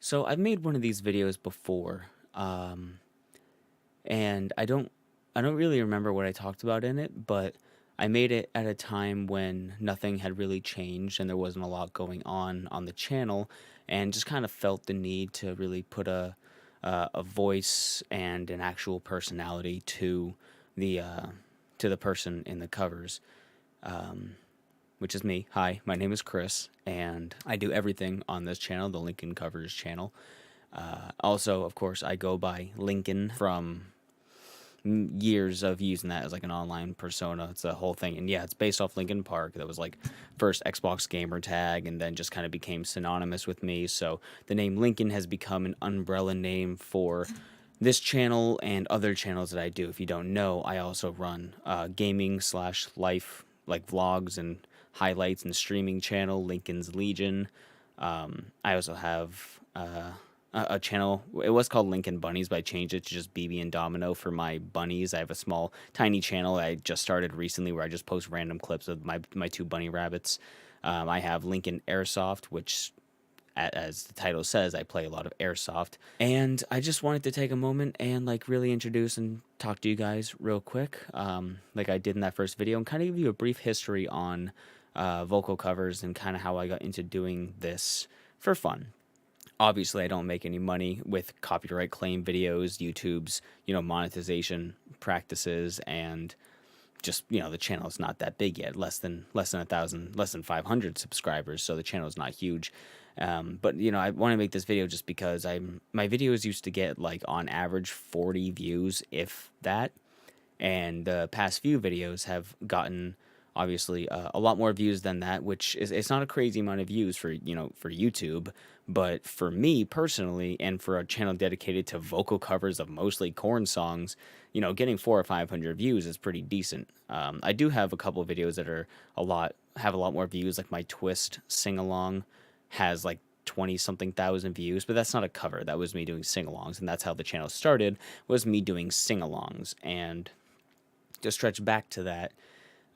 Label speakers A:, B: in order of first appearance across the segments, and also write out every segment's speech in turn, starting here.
A: So I've made one of these videos before, and I don't really remember what I talked about in it, but I made it at a time when nothing had really changed and there wasn't a lot going on the channel, and just kind of felt the need to really put a voice and an actual personality the uh, to the person in the covers, which is me. Hi, my name is Chris, and I do everything on this channel, the Linkin Covers channel. Also, of course, I go by Linkin from years of using that as like an online persona. It's a whole thing, and yeah, it's based off Linkin Park. That was like first Xbox Gamertag, and then just kind of became synonymous with me. So the name Linkin has become an umbrella name for this channel and other channels that I do. If you don't know, I also run gaming slash life like vlogs and highlights and streaming channel, Lincoln's Legion. I also have a channel. It was called Lincoln Bunnies, but I changed it to just BB and Domino for my bunnies. I have a small, tiny channel I just started recently where I just post random clips of my two bunny rabbits. I have Linkin Airsoft, which, as the title says, I play a lot of airsoft. And I just wanted to take a moment and like really introduce and talk to you guys real quick, like I did in that first video, and kind of give you a brief history on vocal covers and kind of how I got into doing this for fun. Obviously, I don't make any money with copyright claim videos, YouTube's, monetization practices, and just, the channel is not that big yet, less than 1,000, less than 500 subscribers, so the channel is not huge. But I want to make this video just because my videos used to get like on average 40 views, if that, and the past few videos have gotten obviously a lot more views than that, which is, it's not a crazy amount of views for for YouTube, but for me personally and for a channel dedicated to vocal covers of mostly corn songs, getting 400 or 500 views is pretty decent. I do have a couple of videos that are have a lot more views, like my Twist sing along has like 20 something thousand views, but that's not a cover. That was me doing sing-alongs, and that's how the channel started, was me doing sing-alongs. And to stretch back to that,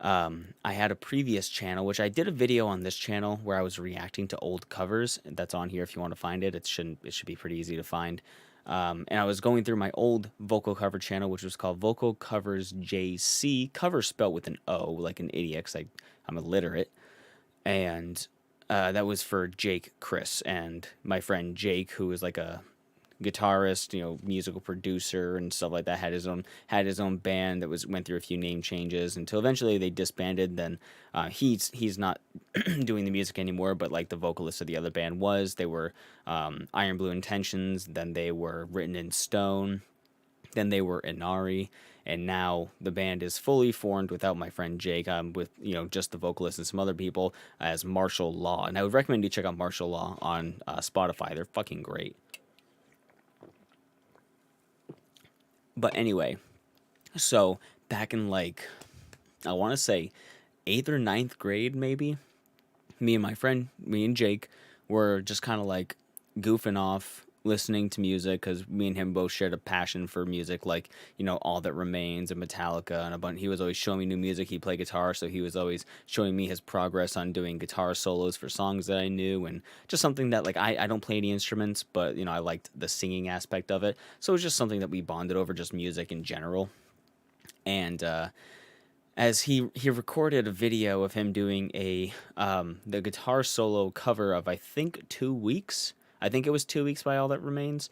A: I had a previous channel, which I did a video on this channel where I was reacting to old covers. That's on here if you want to find it. It should be pretty easy to find. And I was going through my old vocal cover channel, which was called Vocal Covers JC, cover spelled with an O, like an idiot, 'cause I'm illiterate. And that was for Jake, Chris, and my friend Jake, who was like a guitarist, musical producer and stuff like that, had his own band that went through a few name changes until eventually they disbanded. Then he's not doing the music anymore, but like the vocalist of the other band was. They were Iron Blue Intentions, then they were Written in Stone, then they were Inari, and now the band is fully formed without my friend Jake, with just the vocalist and some other people, as Martial Law. And I would recommend you check out Martial Law on Spotify. They're fucking great. But anyway, so back in like, I want to say 8th or 9th grade, maybe, me and Jake were just kind of like goofing off, listening to music, because me and him both shared a passion for music, like, All That Remains and Metallica and a bunch. He was always showing me new music. He played guitar, so he was always showing me his progress on doing guitar solos for songs that I knew, and just something that, like, I don't play any instruments, but, I liked the singing aspect of it. So it was just something that we bonded over, just music in general. And as he recorded a video of him doing the guitar solo cover of, I think, 2 weeks. I think it was 2 weeks by All That Remains,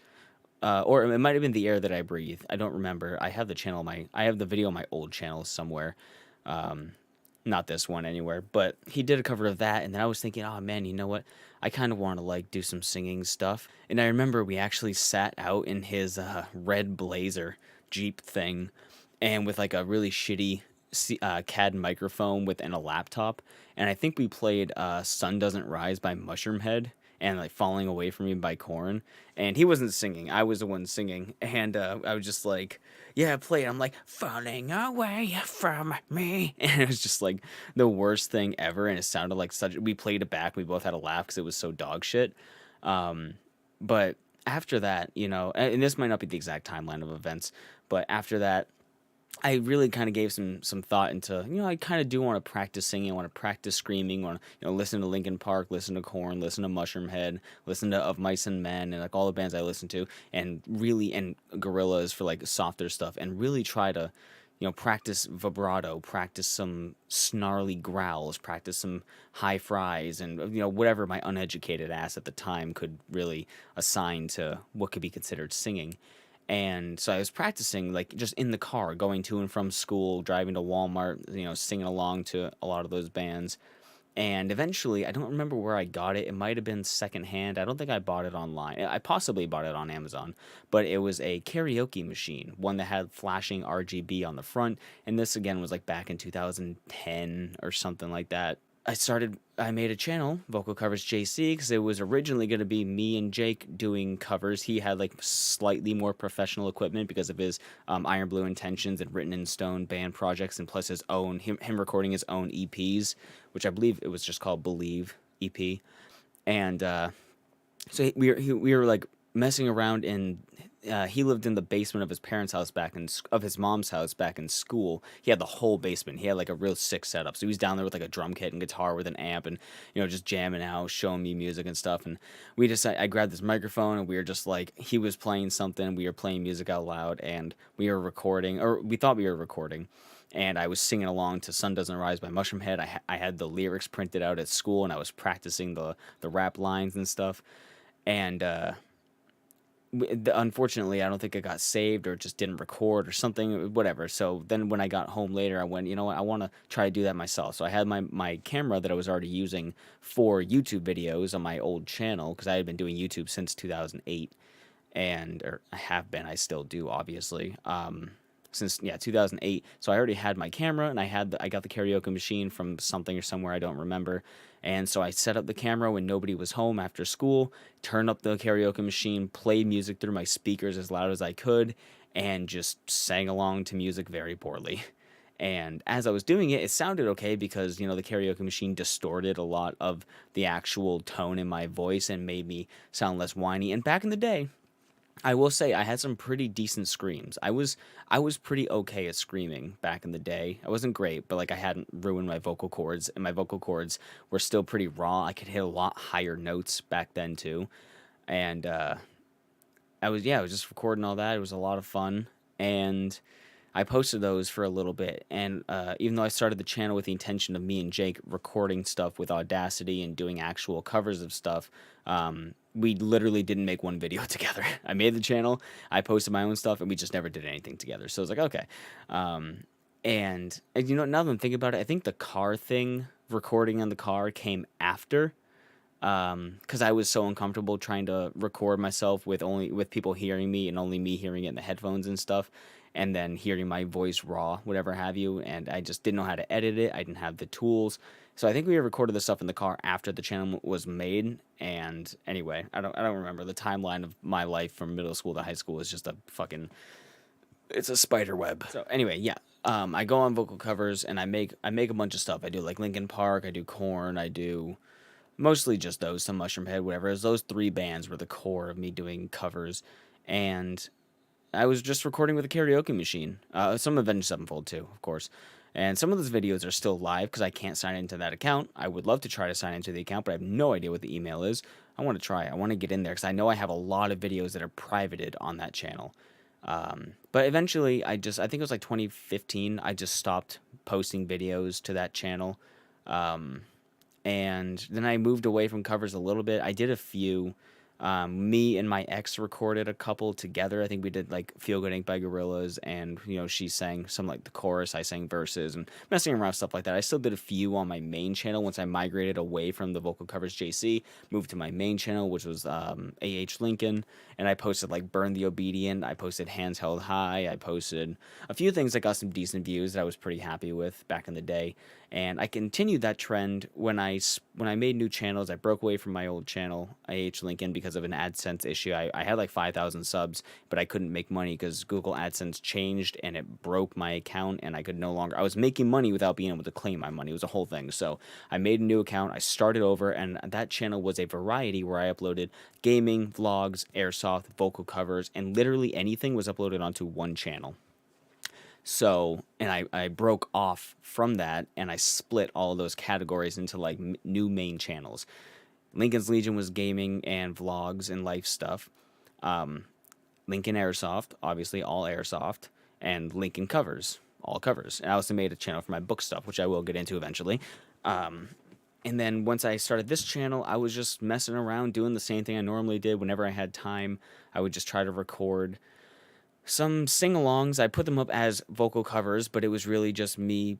A: or it might have been The Air That I Breathe. I don't remember. I have the video on my old channel somewhere, not this one anywhere. But he did a cover of that, and then I was thinking, oh man, you know what? I kind of want to like do some singing stuff. And I remember we actually sat out in his red Blazer Jeep thing, and with like a really shitty CAD microphone within a laptop, and I think we played "Sun Doesn't Rise" by Mushroomhead and like "Falling Away from Me" by Korn, and he wasn't singing. I was the one singing, and I was just like, "Yeah, play it." I'm like, "Falling away from me," and it was just like the worst thing ever, and it sounded like such. We played it back. We both had a laugh because it was so dog shit. But after that, and this might not be the exact timeline of events, but after that, I really kind of gave some thought into, I kind of do want to practice singing, I want to practice screaming, want to, listen to Linkin Park, listen to Korn, listen to Mushroomhead, listen to Of Mice and Men, and like all the bands I listen to, and really, and Gorillaz for like softer stuff, and really try to, practice vibrato, practice some snarly growls, practice some high fries, and whatever my uneducated ass at the time could really assign to what could be considered singing. And so I was practicing, like, just in the car, going to and from school, driving to Walmart, singing along to a lot of those bands. And eventually, I don't remember where I got it. It might have been secondhand. I don't think I bought it online. I possibly bought it on Amazon, but it was a karaoke machine, one that had flashing RGB on the front. And this again was like back in 2010 or something like that. I made a channel, Vocal Covers JC, because it was originally going to be me and Jake doing covers. He had like slightly more professional equipment because of his Iron Blue Intentions and Written in Stone band projects, and plus his own, him recording his own EPs, which I believe it was just called Believe EP. And we were like messing around in. He lived in the basement of his parents' house of his mom's house back in school. He had the whole basement. He had like a real sick setup. So he was down there with like a drum kit and guitar with an amp, and just jamming out, showing me music and stuff. And I grabbed this microphone, and we were just like, he was playing something, we were playing music out loud, and we were recording, or we thought we were recording. And I was singing along to "Sun Doesn't Rise" by Mushroomhead. I had the lyrics printed out at school, and I was practicing the rap lines and stuff. And unfortunately, I don't think it got saved, or just didn't record or something, whatever. So then when I got home later, I went, you know what, I want to try to do that myself. So I had my camera that I was already using for YouTube videos on my old channel, because I had been doing YouTube since 2008, or I have been, I still do, obviously. Since 2008. So I already had my camera, and I got the karaoke machine from something or somewhere, I don't remember. And so I set up the camera when nobody was home after school, turned up the karaoke machine, played music through my speakers as loud as I could, and just sang along to music very poorly. And as I was doing it, it sounded okay because, the karaoke machine distorted a lot of the actual tone in my voice and made me sound less whiny. And back in the day, I will say I had some pretty decent screams. I was pretty okay at screaming back in the day. I wasn't great, but like I hadn't ruined my vocal cords, and my vocal cords were still pretty raw. I could hit a lot higher notes back then too. And I was just recording all that. It was a lot of fun, and I posted those for a little bit. And even though I started the channel with the intention of me and Jake recording stuff with Audacity and doing actual covers of stuff, we literally didn't make one video together. I made the channel, I posted my own stuff, and we just never did anything together. So I was like, okay. And now that I'm thinking about it, I think the car thing, recording on the car, came after, because I was so uncomfortable trying to record myself with people hearing me and only me hearing it in the headphones and stuff, and then hearing my voice raw, whatever have you, and I just didn't know how to edit it. I didn't have the tools, so I think we recorded the stuff in the car after the channel was made. And anyway, I don't remember the timeline of my life from middle school to high school. Is just a fucking, it's a spider web. So anyway, yeah. I go on Vocal Covers, and I make a bunch of stuff. I do like Linkin Park, I do Korn, I do mostly just those, some Mushroomhead, whatever. Those three bands were the core of me doing covers, and I was just recording with a karaoke machine. Some Avenged Sevenfold too, of course. And some of those videos are still live because I can't sign into that account. I would love to try to sign into the account, but I have no idea what the email is. I want to try. I want to get in there because I know I have a lot of videos that are privated on that channel. But eventually, I think it was like 2015, I just stopped posting videos to that channel. And then I moved away from covers a little bit. I did a few. Me and my ex recorded a couple together. I think we did like Feel Good Inc. by Gorillaz, and she sang some like the chorus, I sang verses, and messing around stuff like that. I still did a few on my main channel once I migrated away from the Vocal Covers JC, moved to my main channel, which was Lincoln, and I posted like Burn the Obedient, I posted Hands Held High, I posted a few things that got some decent views that I was pretty happy with back in the day. And I continued that trend when I made new channels. I broke away from my old channel, Lincoln, because of an AdSense issue. I had like 5,000 subs, but I couldn't make money because Google AdSense changed and it broke my account, and I was making money without being able to claim my money. It was a whole thing. So I made a new account, I started over, and that channel was a variety where I uploaded gaming, vlogs, airsoft, vocal covers, and literally anything was uploaded onto one channel. So, and I broke off from that and I split all of those categories into like new main channels. Lincoln's Legion was gaming and vlogs and life stuff. Linkin Airsoft, obviously all airsoft, and Linkin covers, all covers. And I also made a channel for my book stuff, which I will get into eventually. And then once I started this channel, I was just messing around doing the same thing I normally did whenever I had time. I would just try to record some sing-alongs. I put them up as vocal covers, but it was really just me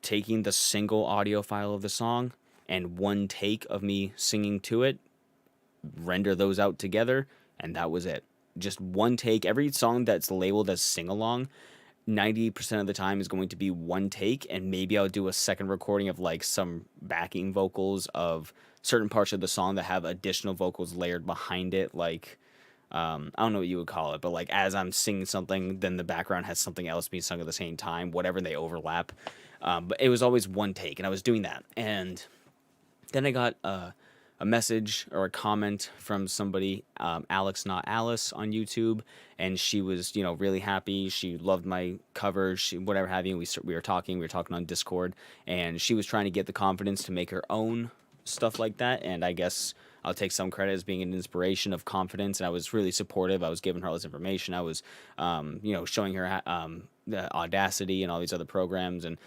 A: taking the single audio file of the song and one take of me singing to it, render those out together, and that was it. Just one take. Every song that's labeled as sing-along, 90% of the time is going to be one take, and maybe I'll do a second recording of like some backing vocals of certain parts of the song that have additional vocals layered behind it, like I don't know what you would call it, but like as I'm singing something, then the background has something else being sung at the same time, whatever, they overlap. But it was always one take, and I was doing that. And then I got a message or a comment from somebody, Alex Not Alice on YouTube, and she was, really happy. She loved my covers, she whatever have you. We were talking on Discord, and she was trying to get the confidence to make her own stuff like that. And I guess I'll take some credit as being an inspiration of confidence. And I was really supportive. I was giving her all this information. I was, showing her the Audacity and all these other programs and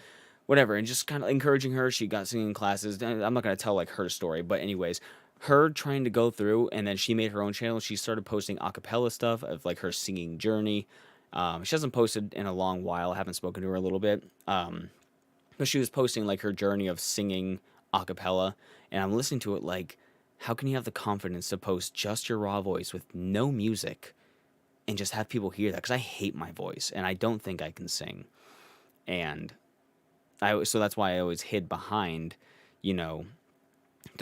A: whatever, and just kind of encouraging her. She got singing classes. I'm not going to tell like her story, but anyways, her trying to go through, and then she made her own channel. She started posting a cappella stuff of like her singing journey. She hasn't posted in a long while. I haven't spoken to her a little bit. But she was posting like her journey of singing a cappella, and I'm listening to it like, how can you have the confidence to post just your raw voice with no music and just have people hear that? Because I hate my voice, and I don't think I can sing. And so that's why I always hid behind, the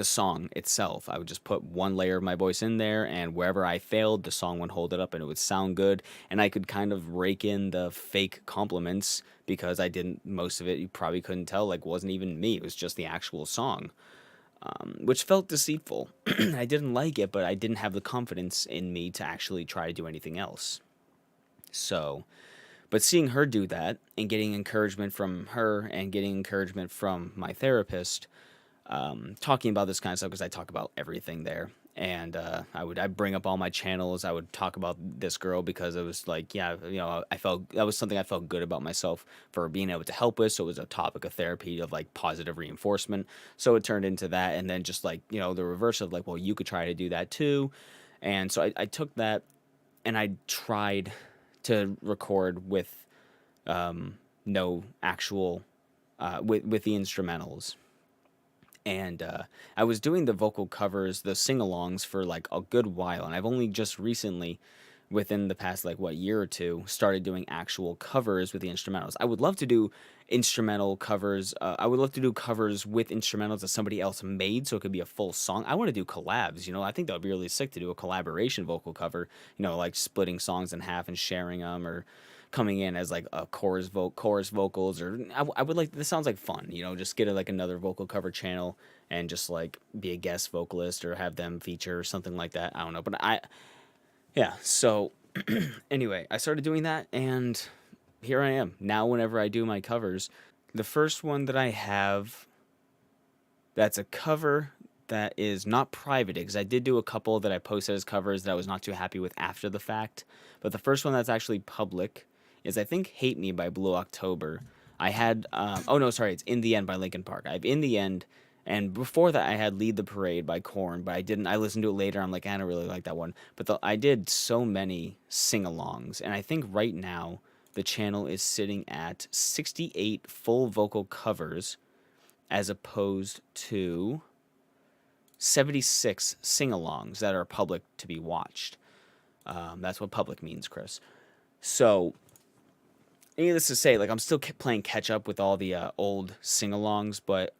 A: song itself. I would just put one layer of my voice in there, and wherever I failed, the song would hold it up and it would sound good. And I could kind of rake in the fake compliments because I didn't, most of it, you probably couldn't tell, like, wasn't even me. It was just the actual song, which felt deceitful. I didn't like it, but I didn't have the confidence in me to actually try to do anything else. So, but seeing her do that and getting encouragement from her and getting encouragement from my therapist, talking about this kind of stuff, because I talk about everything there. And I'd bring up all my channels. I would talk about this girl because it was like, yeah, I felt that was something I felt good about myself for being able to help with. So it was a topic of therapy of like positive reinforcement. So it turned into that. And then just like, the reverse of like, well, you could try to do that too. And so I took that and I tried to record with no actual, with the instrumentals. And I was doing the vocal covers, the sing-alongs for like a good while, and I've only just recently, within the past like year or two, started doing actual covers with the instrumentals. I would love to do instrumental covers. I would love to do covers with instrumentals that somebody else made, so it could be a full song. I want to do collabs. I think that would be really sick to do a collaboration vocal cover. Like splitting songs in half and sharing them, or coming in as like a chorus vocals, or I would like, this sounds like fun, just get like another vocal cover channel and just like be a guest vocalist or have them feature or something like that. I don't know, but yeah, so anyway, I started doing that, and here I am now. Whenever I do my covers, the first one that I have that's a cover that is not private, because I did do a couple that I posted as covers that I was not too happy with after the fact, but the first one that's actually public is, I think, Hate Me by Blue October. I had, oh no, sorry, it's In the End by Linkin Park. I have In the End, and before that I had Lead the Parade by Korn, but I listened to it later, I'm like, I don't really like that one. But I did so many sing-alongs, and I think right now the channel is sitting at 68 full vocal covers, as opposed to 76 sing-alongs that are public to be watched. That's what public means, Chris. So, needless to say, like, I'm still playing catch up with all the old sing-alongs, but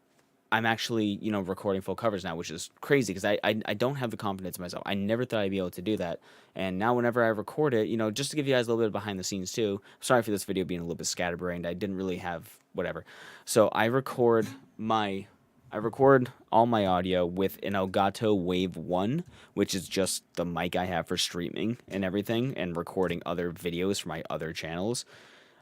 A: I'm actually, recording full covers now, which is crazy because I don't have the confidence in myself. I never thought I'd be able to do that. And now whenever I record it, just to give you guys a little bit of behind the scenes too, sorry for this video being a little bit scatterbrained. I didn't really have whatever. So I record all my audio with an Elgato Wave 1, which is just the mic I have for streaming and everything and recording other videos for my other channels.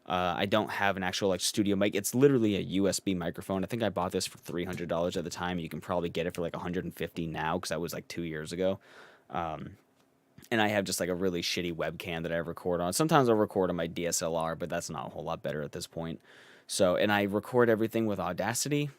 A: I don't have an actual like studio mic. It's literally a USB microphone. I think I bought this for $300 at the time. You can probably get it for like 150 now because that was like 2 years ago. And I have just like a really shitty webcam that I record on. Sometimes I'll record on my DSLR, but that's not a whole lot better at this point. So, and I record everything with Audacity,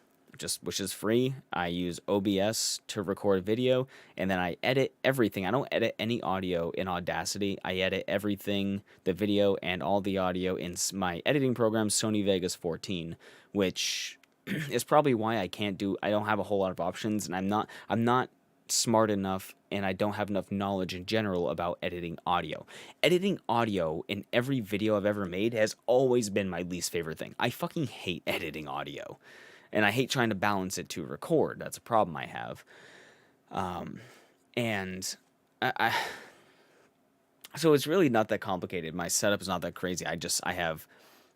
A: which is free. I use OBS to record video, and then I edit everything. I don't edit any audio in Audacity. I edit everything, the video and all the audio in my editing program, Sony Vegas 14, which is probably why I don't have a whole lot of options, and I'm not smart enough and I don't have enough knowledge in general about editing audio. Editing audio in every video I've ever made has always been my least favorite thing. I fucking hate editing audio. And I hate trying to balance it to record. That's a problem I have. And I so it's really not that complicated. My setup is not that crazy. I have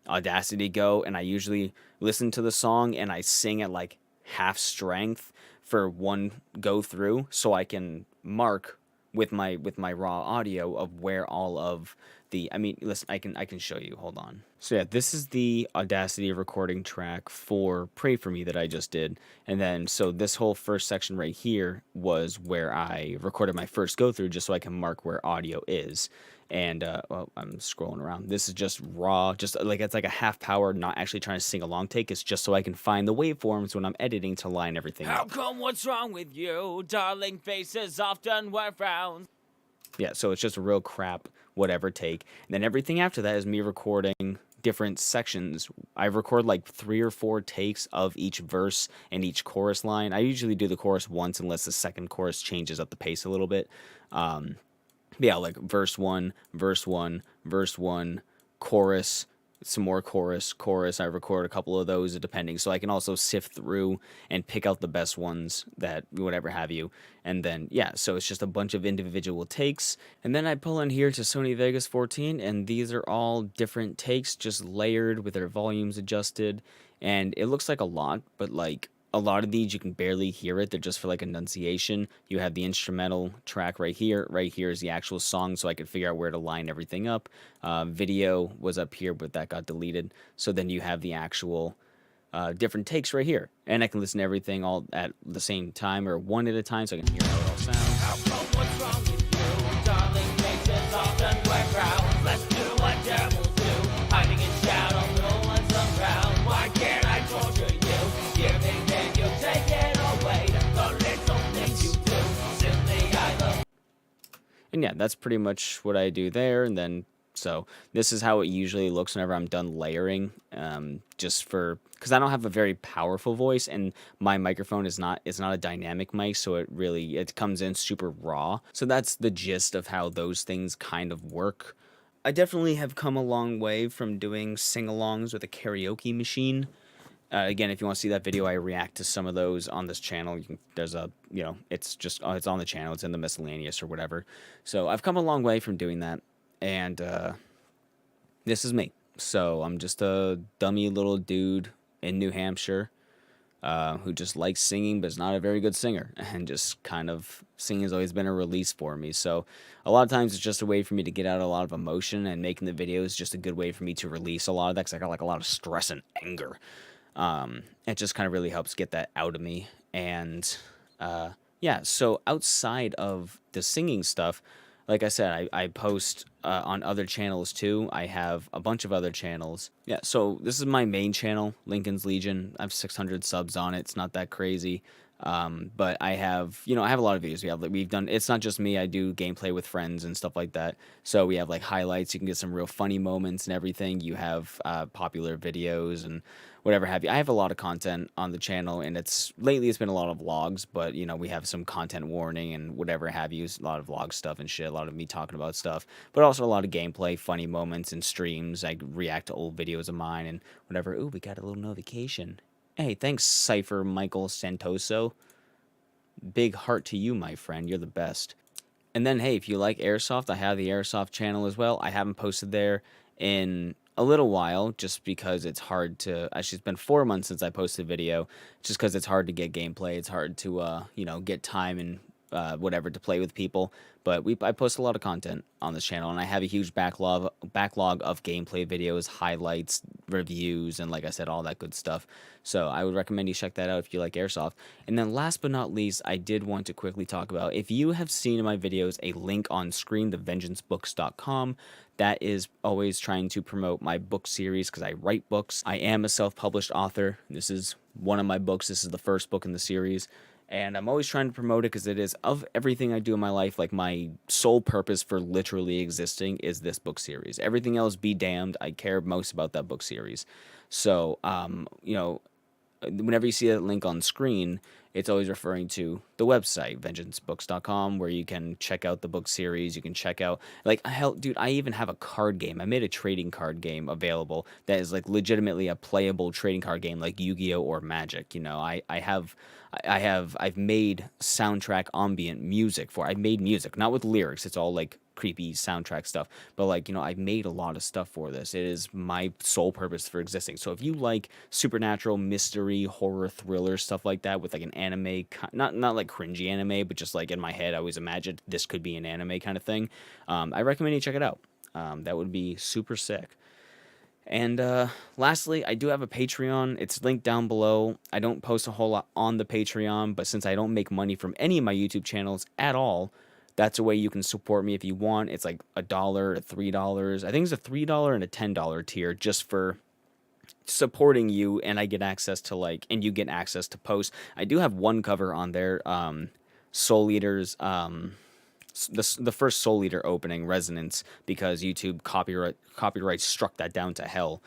A: Audacity go, and I usually listen to the song and I sing at like half strength for one go through, so I can mark with my raw audio of where all of the, I mean, listen, I can show you. Hold on. So yeah, this is the Audacity recording track for Pray For Me that I just did. And then so this whole first section right here was where I recorded my first go through just so I can mark where audio is. And well, I'm scrolling around. This is just raw, just like it's like a half power, not actually trying to sing a long take. It's just so I can find the waveforms when I'm editing to line everything
B: How
A: up.
B: come what's wrong with you? Darling faces often wear frowns.
A: Yeah, so it's just a real crap whatever take. And then everything after that is me recording different sections. I record like 3 or 4 takes of each verse and each chorus line. I usually do the chorus once unless the second chorus changes up the pace a little bit. Yeah, like verse 1, verse 1, verse 1, chorus, some more chorus, chorus. I record a couple of those depending, so I can also sift through and pick out the best ones that whatever have you. And then yeah, so it's just a bunch of individual takes, and then I pull in here to Sony Vegas 14, and these are all different takes, just layered with their volumes adjusted, and it looks like a lot, but like a lot of these you can barely hear it. They're just for like enunciation. You have the instrumental track right here. Right here is the actual song, so I could figure out where to line everything up. Video was up here, but that got deleted. So then you have the actual different takes right here, and I can listen to everything all at the same time or one at a time, so I can hear how it all sounds.
B: How come what's wrong with you? Darling faces often wear frowns. Let's do what devils do. Hiding in shadow, no one's around. Why can't I torture you? Giving then you take it away. The little things you do. Simply I love.
A: And yeah, that's pretty much what I do there. And then, so this is how it usually looks whenever I'm done layering. Because I don't have a very powerful voice, and my microphone is not, it's not a dynamic mic, so it comes in super raw. So that's the gist of how those things kind of work. I definitely have come a long way from doing sing-alongs with a karaoke machine. Again, if you want to see that video, I react to some of those on this channel. There's a, it's just, it's on the channel. It's in the miscellaneous or whatever. So I've come a long way from doing that. And this is me. So I'm just a dummy little dude in New Hampshire who just likes singing but is not a very good singer. And just kind of singing has always been a release for me. So a lot of times it's just a way for me to get out a lot of emotion, and making the video is just a good way for me to release a lot of that, because I got like a lot of stress and anger. It just kind of really helps get that out of me. And yeah, so outside of the singing stuff, like I said, I post on other channels too. I have a bunch of other channels. Yeah, so this is my main channel, Lincoln's Legion. I have 600 subs on it. It's not that crazy. But I have, I have a lot of videos. We've done, it's not just me. I do gameplay with friends and stuff like that. So we have like highlights. You can get some real funny moments and everything. You have popular videos and whatever have you. I have a lot of content on the channel, and lately it's been a lot of vlogs, but we have some content warning and whatever have you. A lot of vlog stuff and shit. A lot of me talking about stuff, but also a lot of gameplay, funny moments, and streams. I react to old videos of mine and whatever. Ooh, we got a little notification. Hey, thanks, Cypher Michael Santoso. Big heart to you, my friend. You're the best. And then, hey, if you like Airsoft, I have the Airsoft channel as well. I haven't posted there in a little while, just because it's hard to... Actually, it's been 4 months since I posted a video, just because it's hard to get gameplay. It's hard to, get time and whatever to play with people. But I post a lot of content on this channel, and I have a huge backlog of gameplay videos, highlights, reviews, and like I said, all that good stuff. So I would recommend you check that out if you like airsoft. And then last but not least, I did want to quickly talk about, if you have seen in my videos a link on screen, thevengeancebooks.com. That is always trying to promote my book series because I write books. I am a self-published author. This is one of my books. This is the first book in the series. And I'm always trying to promote it because it is, of everything I do in my life, like my sole purpose for literally existing is this book series. Everything else be damned. I care most about that book series. So, whenever you see that link on screen, it's always referring to the website, vengeancebooks.com, where you can check out the book series. You can check out, like, hell, dude, I even have a card game. I made a trading card game available that is, like, legitimately a playable trading card game, like Yu-Gi-Oh! Or Magic. I've made soundtrack ambient music for, I've made music, not with lyrics. It's all, like, creepy soundtrack stuff, but like, I've made a lot of stuff for this. It is my sole purpose for existing. So if you like supernatural, mystery, horror, thriller, stuff like that with like an anime, not like cringy anime, but just like in my head I always imagined this could be an anime kind of thing, I recommend you check it out. That would be super sick. And lastly, I do have a Patreon. It's linked down below. I don't post a whole lot on the Patreon, but since I don't make money from any of my YouTube channels at all, that's a way you can support me if you want. It's like $1 to $3. I think it's a $3 and a $10 tier just for supporting you, and I get access to and you get access to posts. I do have one cover on there, Soul Eater's, the first Soul Eater opening, Resonance, because YouTube copyright struck that down to hell.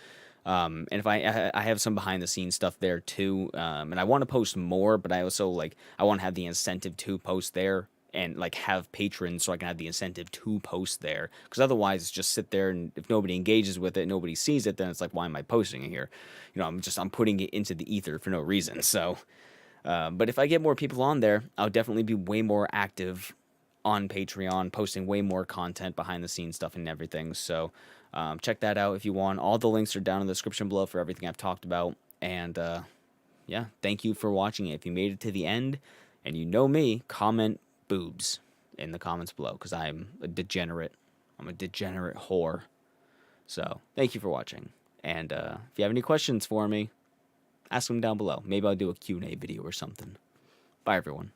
A: And if I have some behind the scenes stuff there too, and I want to post more, but I also I want to have the incentive to post there and like have patrons so I can have the incentive to post there, because otherwise it's just sit there, and if nobody engages with it, nobody sees it, then it's like, why am I posting it here? I'm putting it into the ether for no reason. So but if I get more people on there, I'll definitely be way more active on Patreon, posting way more content, behind the scenes stuff and everything. So check that out if you want. All the links are down in the description below for everything I've talked about. And yeah, thank you for watching it. If you made it to the end, and you know me, comment boobs in the comments below, because I'm a degenerate. I'm a degenerate whore. So thank you for watching. And if you have any questions for me, ask them down below. Maybe I'll do a Q&A video or something. Bye, everyone.